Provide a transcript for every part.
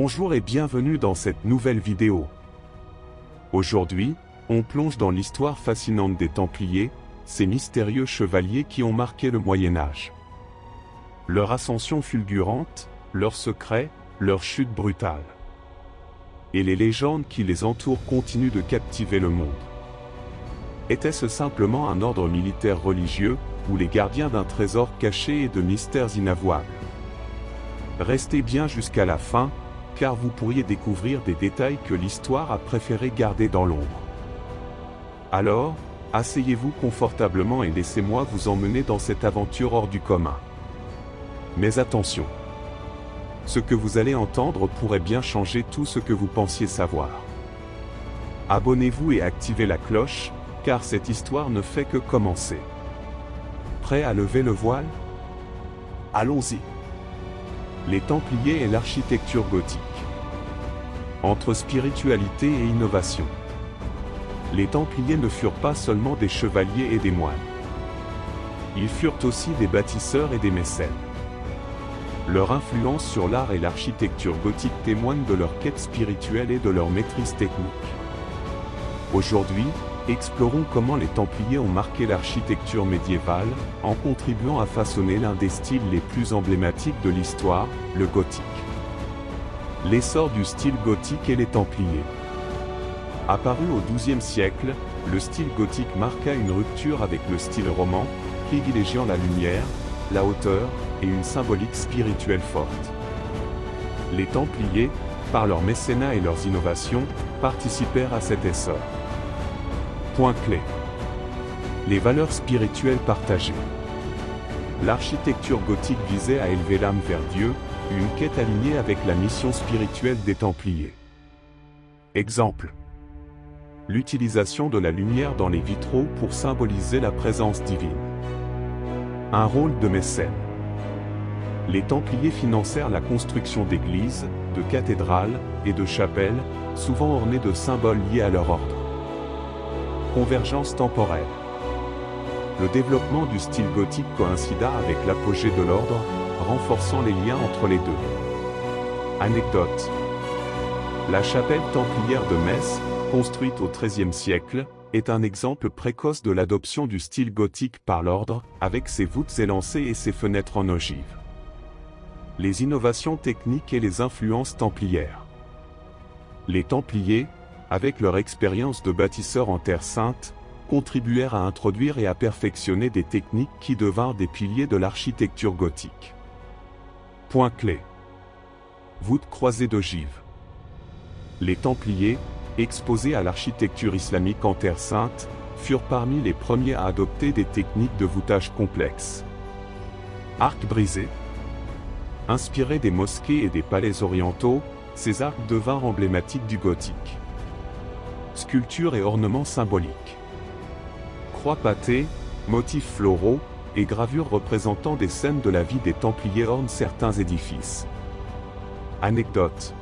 Bonjour et bienvenue dans cette nouvelle vidéo. Aujourd'hui, on plonge dans l'histoire fascinante des Templiers, ces mystérieux chevaliers qui ont marqué le Moyen-Âge. Leur ascension fulgurante, leurs secrets, leur chute brutale. Et les légendes qui les entourent continuent de captiver le monde. Était-ce simplement un ordre militaire religieux, ou les gardiens d'un trésor caché et de mystères inavouables? Restez bien jusqu'à la fin, car vous pourriez découvrir des détails que l'histoire a préféré garder dans l'ombre. Alors, asseyez-vous confortablement et laissez-moi vous emmener dans cette aventure hors du commun. Mais attention! Ce que vous allez entendre pourrait bien changer tout ce que vous pensiez savoir. Abonnez-vous et activez la cloche, car cette histoire ne fait que commencer. Prêt à lever le voile? Allons-y! Les Templiers et l'architecture gothique. Entre spiritualité et innovation. Les Templiers ne furent pas seulement des chevaliers et des moines. Ils furent aussi des bâtisseurs et des mécènes. Leur influence sur l'art et l'architecture gothique témoigne de leur quête spirituelle et de leur maîtrise technique. Aujourd'hui, explorons comment les Templiers ont marqué l'architecture médiévale, en contribuant à façonner l'un des styles les plus emblématiques de l'histoire, le gothique. L'essor du style gothique et les Templiers. Apparu au XIIe siècle, le style gothique marqua une rupture avec le style roman, privilégiant la lumière, la hauteur, et une symbolique spirituelle forte. Les Templiers, par leur mécénat et leurs innovations, participèrent à cet essor. Point clé. Les valeurs spirituelles partagées. L'architecture gothique visait à élever l'âme vers Dieu, une quête alignée avec la mission spirituelle des Templiers. Exemple. L'utilisation de la lumière dans les vitraux pour symboliser la présence divine. Un rôle de mécène. Les Templiers financèrent la construction d'églises, de cathédrales et de chapelles, souvent ornées de symboles liés à leur ordre. Convergence temporelle. Le développement du style gothique coïncida avec l'apogée de l'ordre, renforçant les liens entre les deux. Anecdote. La chapelle templière de Metz, construite au XIIIe siècle, est un exemple précoce de l'adoption du style gothique par l'ordre, avec ses voûtes élancées et ses fenêtres en ogive. Les innovations techniques et les influences templières. Les Templiers, avec leur expérience de bâtisseurs en Terre Sainte, contribuèrent à introduire et à perfectionner des techniques qui devinrent des piliers de l'architecture gothique. Point clé. Voûte croisée d'ogive. Les Templiers, exposés à l'architecture islamique en Terre Sainte, furent parmi les premiers à adopter des techniques de voûtage complexes. Arcs brisés. Inspirés des mosquées et des palais orientaux, ces arcs devinrent emblématiques du gothique. Sculptures et ornements symboliques. Croix pâtées, motifs floraux, et gravures représentant des scènes de la vie des Templiers ornent certains édifices. Anecdote.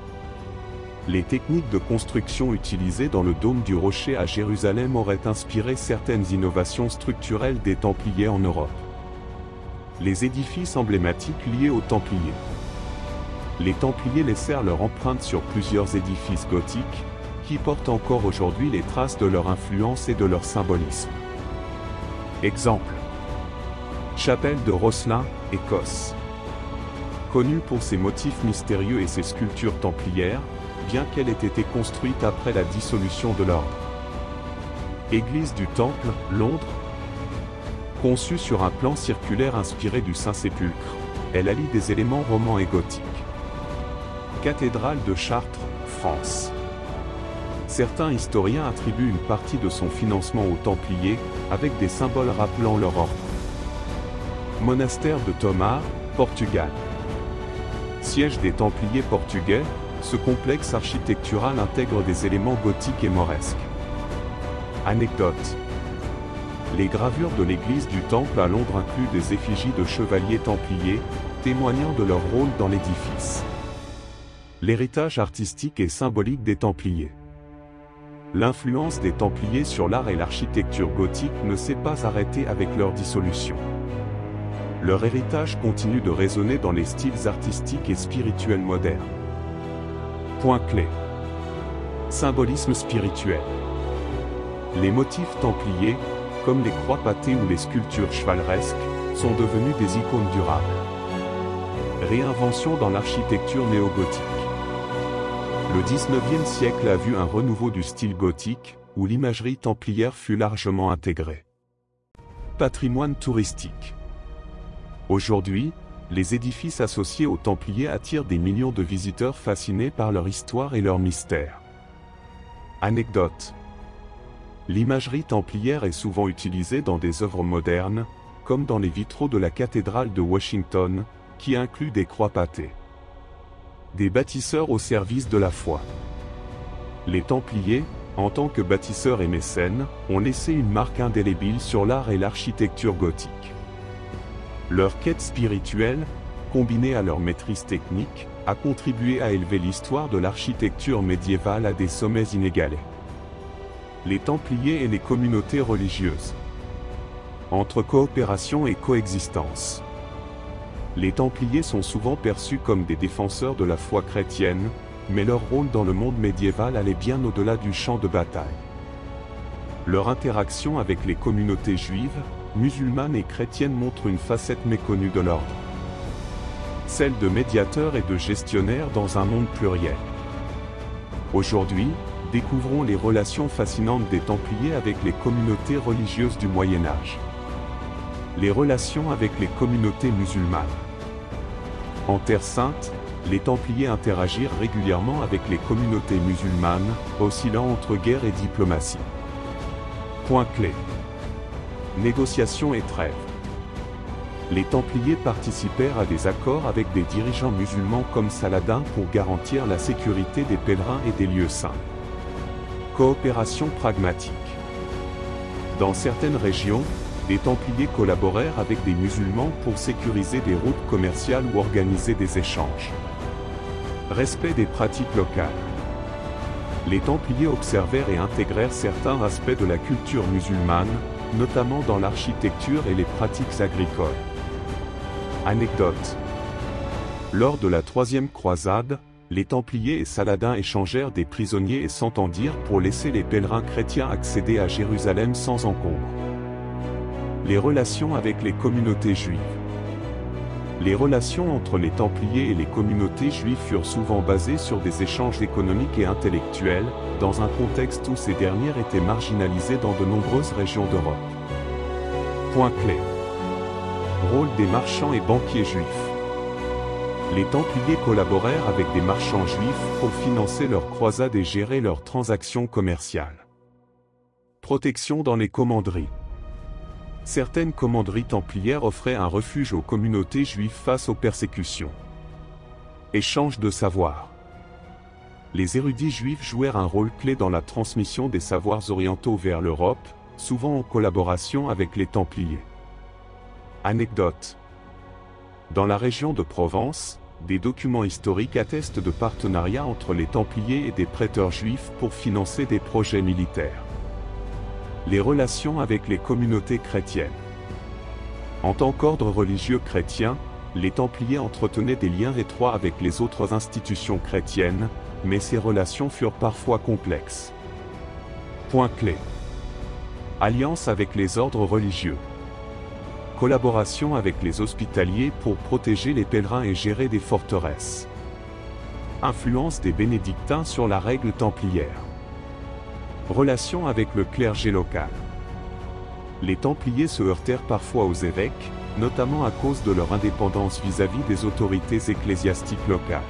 Les techniques de construction utilisées dans le dôme du Rocher à Jérusalem auraient inspiré certaines innovations structurelles des Templiers en Europe. Les édifices emblématiques liés aux Templiers. Les Templiers laissèrent leur empreinte sur plusieurs édifices gothiques, qui portent encore aujourd'hui les traces de leur influence et de leur symbolisme. Exemple. Chapelle de Rosslyn, Écosse. Connue pour ses motifs mystérieux et ses sculptures templières, bien qu'elle ait été construite après la dissolution de l'ordre. Église du Temple, Londres. Conçue sur un plan circulaire inspiré du Saint-Sépulcre, elle allie des éléments romans et gothiques. Cathédrale de Chartres, France. Certains historiens attribuent une partie de son financement aux Templiers, avec des symboles rappelant leur ordre. Monastère de Tomar, Portugal. Siège des Templiers portugais, ce complexe architectural intègre des éléments gothiques et mauresques. Anecdote. Les gravures de l'église du Temple à Londres incluent des effigies de chevaliers templiers, témoignant de leur rôle dans l'édifice. L'héritage artistique et symbolique des Templiers. L'influence des Templiers sur l'art et l'architecture gothique ne s'est pas arrêtée avec leur dissolution. Leur héritage continue de résonner dans les styles artistiques et spirituels modernes. Point clé. Symbolisme spirituel. Les motifs templiers, comme les croix pâtées ou les sculptures chevaleresques, sont devenus des icônes durables. Réinvention dans l'architecture néo-gothique. Le XIXe siècle a vu un renouveau du style gothique, où l'imagerie templière fut largement intégrée. Patrimoine touristique. Aujourd'hui, les édifices associés aux Templiers attirent des millions de visiteurs fascinés par leur histoire et leur mystère. Anecdote. L'imagerie templière est souvent utilisée dans des œuvres modernes, comme dans les vitraux de la cathédrale de Washington, qui incluent des croix pâtées. Des bâtisseurs au service de la foi. Les Templiers, en tant que bâtisseurs et mécènes, ont laissé une marque indélébile sur l'art et l'architecture gothique. Leur quête spirituelle, combinée à leur maîtrise technique, a contribué à élever l'histoire de l'architecture médiévale à des sommets inégalés. Les Templiers et les communautés religieuses. Entre coopération et coexistence. Les Templiers sont souvent perçus comme des défenseurs de la foi chrétienne, mais leur rôle dans le monde médiéval allait bien au-delà du champ de bataille. Leur interaction avec les communautés juives, musulmanes et chrétiennes montre une facette méconnue de l'ordre. Celle de médiateurs et de gestionnaires dans un monde pluriel. Aujourd'hui, découvrons les relations fascinantes des Templiers avec les communautés religieuses du Moyen Âge. Les relations avec les communautés musulmanes. En Terre Sainte, les Templiers interagirent régulièrement avec les communautés musulmanes, oscillant entre guerre et diplomatie. Point clé. Négociations et trêves. Les Templiers participèrent à des accords avec des dirigeants musulmans comme Saladin pour garantir la sécurité des pèlerins et des lieux saints. Coopération pragmatique. Dans certaines régions, les Templiers collaborèrent avec des musulmans pour sécuriser des routes commerciales ou organiser des échanges. Respect des pratiques locales. Les Templiers observèrent et intégrèrent certains aspects de la culture musulmane, notamment dans l'architecture et les pratiques agricoles. Anecdote. Lors de la troisième croisade, les Templiers et Saladin échangèrent des prisonniers et s'entendirent pour laisser les pèlerins chrétiens accéder à Jérusalem sans encombre. Les relations avec les communautés juives. Les relations entre les Templiers et les communautés juives furent souvent basées sur des échanges économiques et intellectuels, dans un contexte où ces dernières étaient marginalisées dans de nombreuses régions d'Europe. Point clé. Rôle des marchands et banquiers juifs. Les Templiers collaborèrent avec des marchands juifs pour financer leurs croisades et gérer leurs transactions commerciales. Protection dans les commanderies. Certaines commanderies templières offraient un refuge aux communautés juives face aux persécutions. Échange de savoir. Les érudits juifs jouèrent un rôle clé dans la transmission des savoirs orientaux vers l'Europe, souvent en collaboration avec les Templiers. Anecdote. Dans la région de Provence, des documents historiques attestent de partenariats entre les Templiers et des prêteurs juifs pour financer des projets militaires. Les relations avec les communautés chrétiennes. En tant qu'ordre religieux chrétien, les Templiers entretenaient des liens étroits avec les autres institutions chrétiennes, mais ces relations furent parfois complexes. Point clé. Alliance avec les ordres religieux. Collaboration avec les hospitaliers pour protéger les pèlerins et gérer des forteresses. Influence des bénédictins sur la règle templière. Relations avec le clergé local. Les Templiers se heurtèrent parfois aux évêques, notamment à cause de leur indépendance vis-à-vis des autorités ecclésiastiques locales.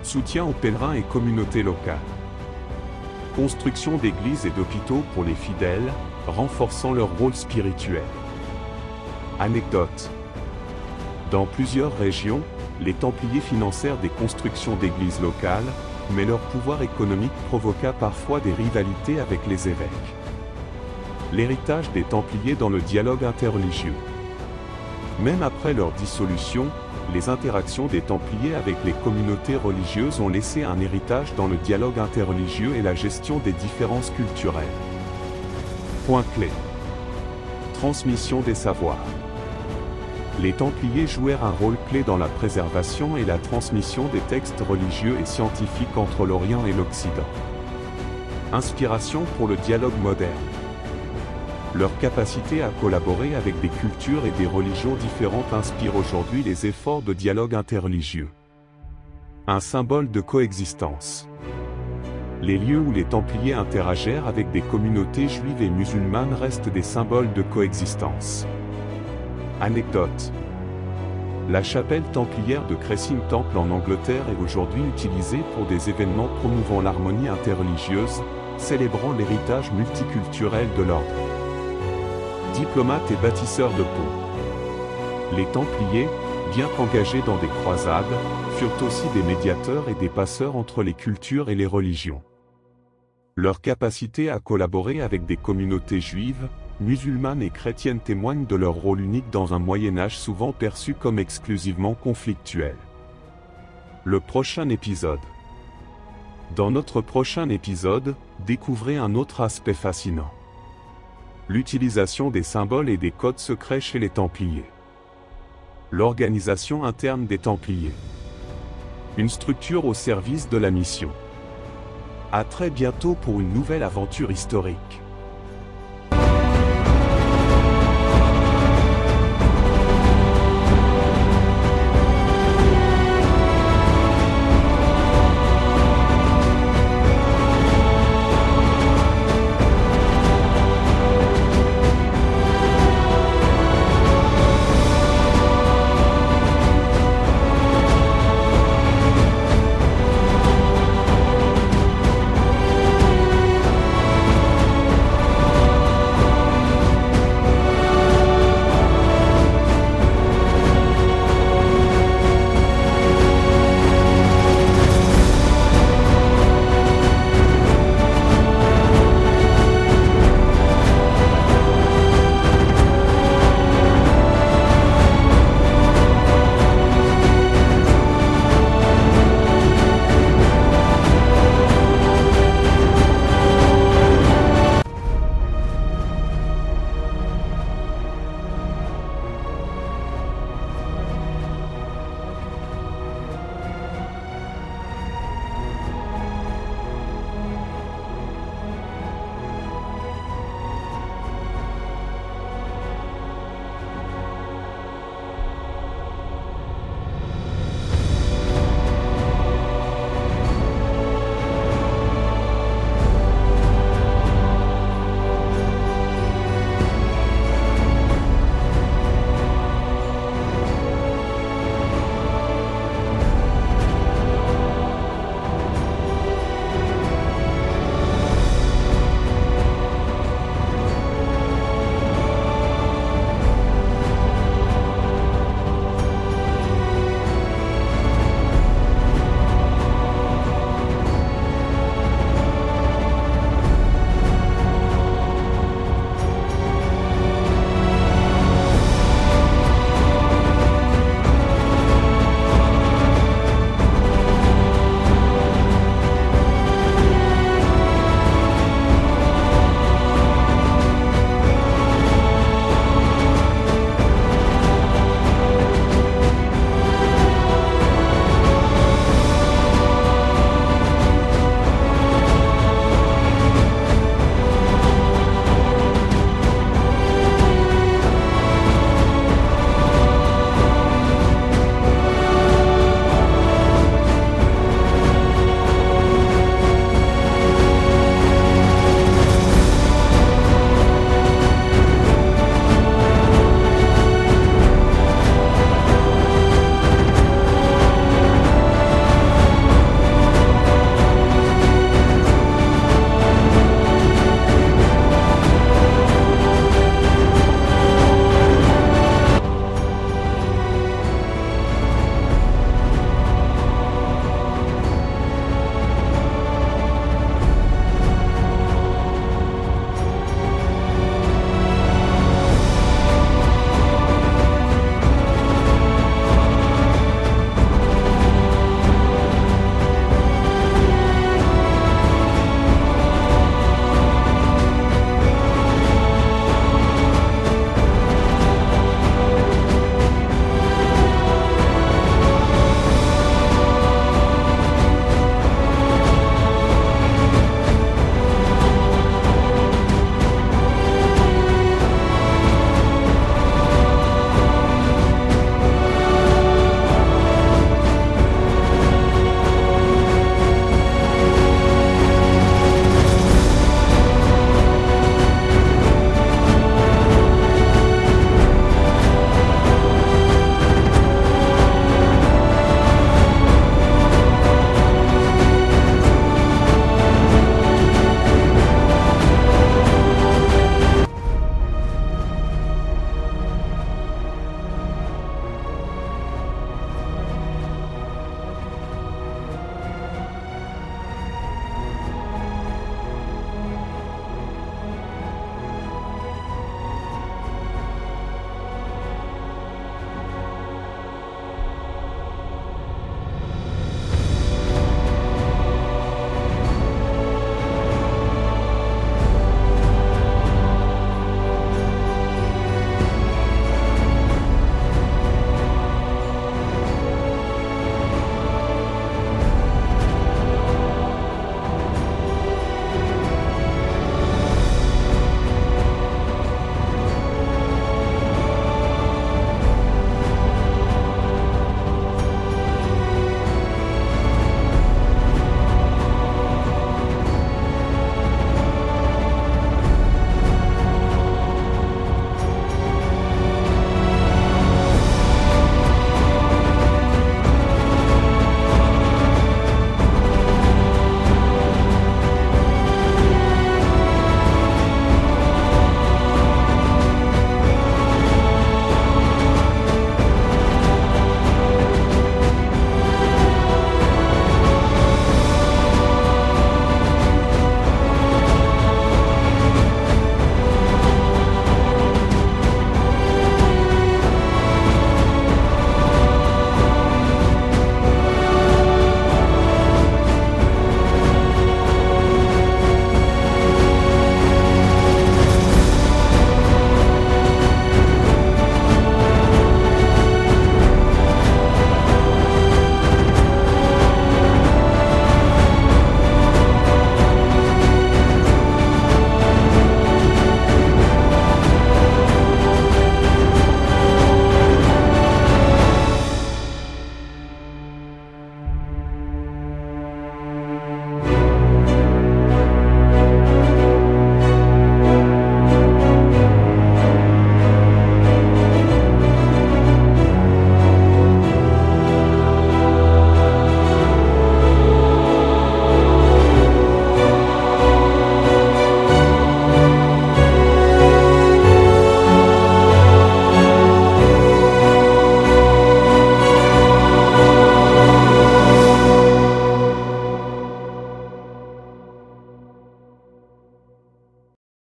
Soutien aux pèlerins et communautés locales. Construction d'églises et d'hôpitaux pour les fidèles, renforçant leur rôle spirituel. Anecdote. Dans plusieurs régions, les Templiers financèrent des constructions d'églises locales, mais leur pouvoir économique provoqua parfois des rivalités avec les évêques. L'héritage des Templiers dans le dialogue interreligieux. Même après leur dissolution, les interactions des Templiers avec les communautés religieuses ont laissé un héritage dans le dialogue interreligieux et la gestion des différences culturelles. Point clé. Transmission des savoirs. Les Templiers jouèrent un rôle clé dans la préservation et la transmission des textes religieux et scientifiques entre l'Orient et l'Occident. Inspiration pour le dialogue moderne. Leur capacité à collaborer avec des cultures et des religions différentes inspire aujourd'hui les efforts de dialogue interreligieux. Un symbole de coexistence. Les lieux où les Templiers interagèrent avec des communautés juives et musulmanes restent des symboles de coexistence. Anecdote. La chapelle templière de Cressing Temple en Angleterre est aujourd'hui utilisée pour des événements promouvant l'harmonie interreligieuse, célébrant l'héritage multiculturel de l'ordre. Diplomates et bâtisseurs de ponts. Les Templiers, bien qu'engagés dans des croisades, furent aussi des médiateurs et des passeurs entre les cultures et les religions. Leur capacité à collaborer avec des communautés juives, musulmanes et chrétiennes témoignent de leur rôle unique dans un Moyen-Âge souvent perçu comme exclusivement conflictuel. Le prochain épisode. Dans notre prochain épisode, découvrez un autre aspect fascinant. L'utilisation des symboles et des codes secrets chez les Templiers. L'organisation interne des Templiers. Une structure au service de la mission. À très bientôt pour une nouvelle aventure historique.